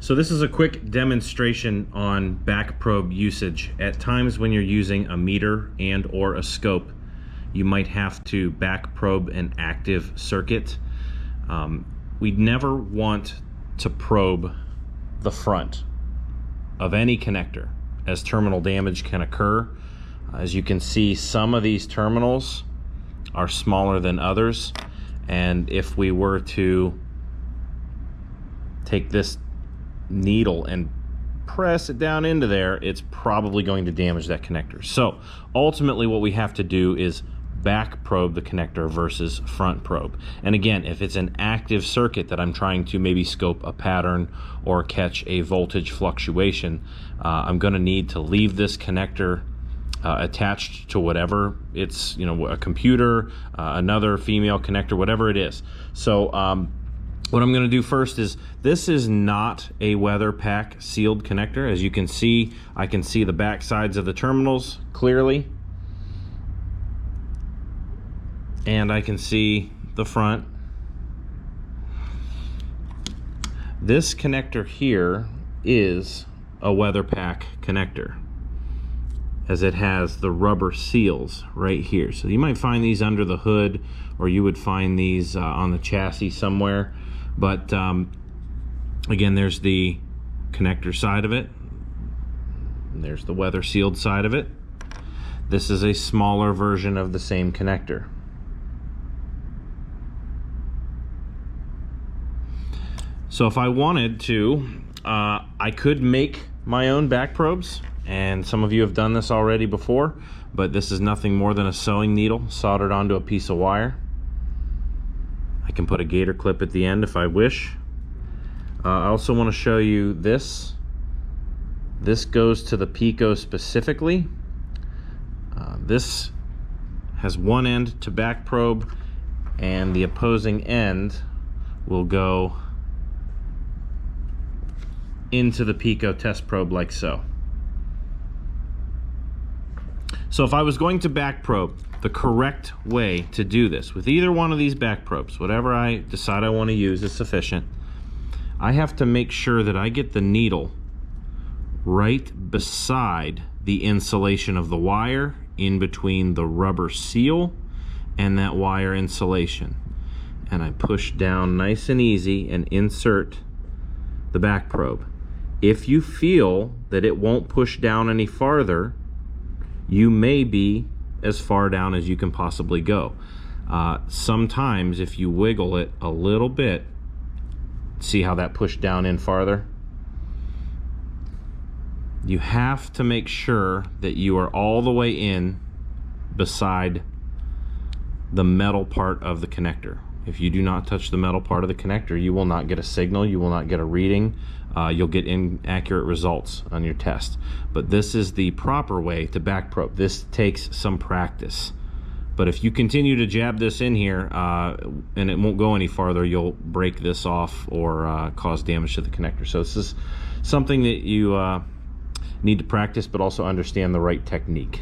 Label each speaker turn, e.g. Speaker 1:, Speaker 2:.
Speaker 1: So this is a quick demonstration on back probe usage. At times when you're using a meter and or a scope, you might have to back probe an active circuit. We'd never want to probe the front of any connector, as terminal damage can occur. As you can see, some of these terminals are smaller than others, and if we were to take this needle and press it down into there, it's probably going to damage that connector. So ultimately what we have to do is back probe the connector versus front probe. And again, if it's an active circuit that I'm trying to maybe scope a pattern or catch a voltage fluctuation, I'm going to need to leave this connector attached to whatever it's, a computer, another female connector, whatever it is. So what I'm going to do first is, this is not a WeatherPack sealed connector. As you can see, I can see the back sides of the terminals clearly, and I can see the front. This connector here is a WeatherPack connector, as it has the rubber seals right here. So you might find these under the hood, or you would find these on the chassis somewhere. But again, there's the connector side of it, and there's the weather sealed side of it. This is a smaller version of the same connector. So if I wanted to, I could make my own back probes, and some of you have done this already before, but this is nothing more than a sewing needle soldered onto a piece of wire. I can put a gator clip at the end if I wish. I also want to show you this. This goes to the Pico specifically. This has one end to back probe, and the opposing end will go into the Pico test probe like so. So if I was going to back probe, the correct way to do this with either one of these back probes, whatever I decide I want to use is sufficient, I have to make sure that I get the needle right beside the insulation of the wire, in between the rubber seal and that wire insulation. And I push down nice and easy and insert the back probe. If you feel that it won't push down any farther, you may be as far down as you can possibly go. Sometimes if you wiggle it a little bit, see how that pushed down in farther? You have to make sure that you are all the way in beside the metal part of the connector. If you do not touch the metal part of the connector, you will not get a signal, you will not get a reading, you'll get inaccurate results on your test. But this is the proper way to back probe. This takes some practice. But if you continue to jab this in here and it won't go any farther, you'll break this off or cause damage to the connector. So this is something that you need to practice, but also understand the right technique.